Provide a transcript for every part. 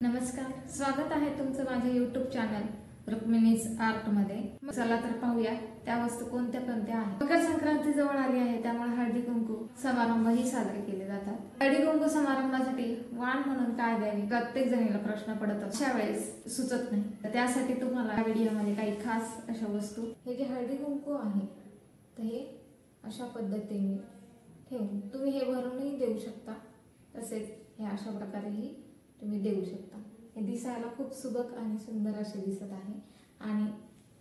नमस्कार, स्वागत आहे तुमचं माझ्या YouTube चॅनल रुक्मिणीज आर्ट मध्ये। चला तर पाहूया त्या वस्तू कोणत्या आहेत। मकर संक्रांती जवळ आली आहे, त्यामुळे हळदी कुंकू समारंभही साजरे केले जातात। हळदी कुंकू समारंभासाठी वाण म्हणून काय द्यावे, प्रत्येक जणीला प्रश्न पडत असतो। अशा वेळेस सुचत नाही, तर त्यासाठी तुम्हाला व्हिडिओमध्ये काही खास अशा वस्तू, हे जे हळदी कुंकू आहे तर हे अशा पद्धतीने ठेवून तुम्ही हे भरूनही देऊ शकता, तसेच हे अशा प्रकारेही तुम्ही देऊ शकता। हे दिसायला खूप सुबक आणि सुंदर असे दिसत आहे आणि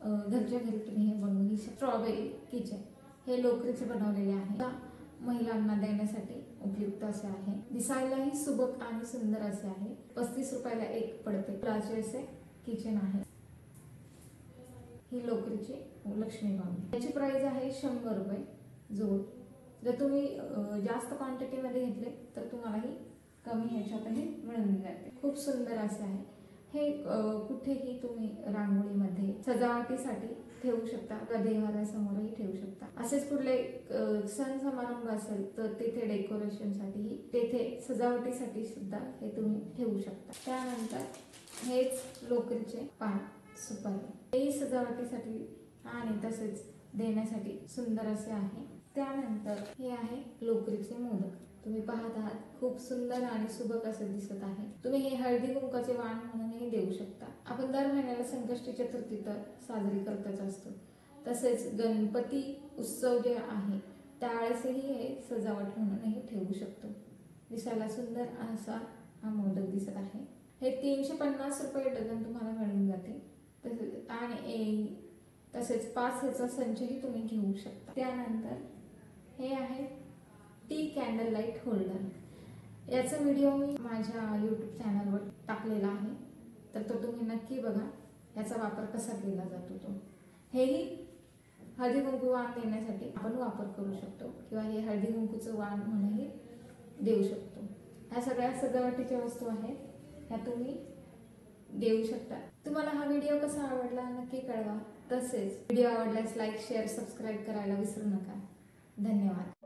घरच्या घरी तुम्ही हे बनवू शकता। स्ट्रॉबेरी किचन हे लोकरीचे बनवलेले आहे, महिलांना देण्यासाठी उपयुक्त असे आहे। दिसायलाही सुबक आणि सुंदर असे आहे। 35 रुपयाला एक पडते। प्लास्टिक असे किचन आहे। ही लोकरीची लक्ष्मी बांबू, याची प्राइस आहे 100 रुपये जोड। जर तुम्ही जास्त क्वांटिटी मध्ये घेतले तर तुम्हाला ही कमी ह्याच्यातही मिळून जाते। खूप सुंदर असे आहे हे। कुठेही तुम्ही रांगोळीमध्ये सजावटीसाठी ठेवू शकता, देवाऱ्यासमोरही ठेवू शकता। असेच कुठले सण समारंभ असेल तर तिथे डेकोरेशन साठी, तेथे सजावटीसाठी सुद्धा हे तुम्ही ठेवू शकता। त्यानंतर हेच लोकरीचे पान सुपारी, हे सजावटीसाठी आणि तसेच देण्यासाठी सुंदर असे आहे। त्यानंतर हे आहे लोकरीचे मोदक। तुम्ही पाहत आहात खूप सुंदर आणि सुबक असे दिसत आहे। तुम्ही हे हळदी कुंकाचे वाण म्हणूनही देऊ शकता। आपण दर महिन्याला संकष्टी चतुर्थी तर साजरी करतच असतो, तसेच गणपती उत्सव जे आहे त्यावेळेसही हे सजावट म्हणूनही ठेवू शकतो। दिसायला सुंदर असा हा मोदक दिसत आहे। हे 350 रुपये डझन तुम्हाला मिळून जाते। तसेच 5 ह्याचा संचही तुम्ही घेऊ शकता। त्यानंतर हे आहे टी कॅन्डल लाईट होल्डर। याचा व्हिडिओ मी माझ्या YouTube चॅनलवर टाकलेला आहे, तर तो तुम्ही नक्की बघा, याचा वापर कसा केला जातो तो। हेही हळदी कुंकू वाण देण्यासाठी आपण वापर करू शकतो किंवा हे हळदी कुंकूचं वाण म्हणूनही देऊ शकतो। ह्या सगळ्या सजावटीच्या वस्तू आहेत, ह्या तुम्ही देऊ शकता। तुम्हाला हा व्हिडिओ कसा आवडला नक्की कळवा। तसेच व्हिडिओ आवडल्यास लाईक, शेअर, सबस्क्राईब करायला विसरू नका। धन्यवाद।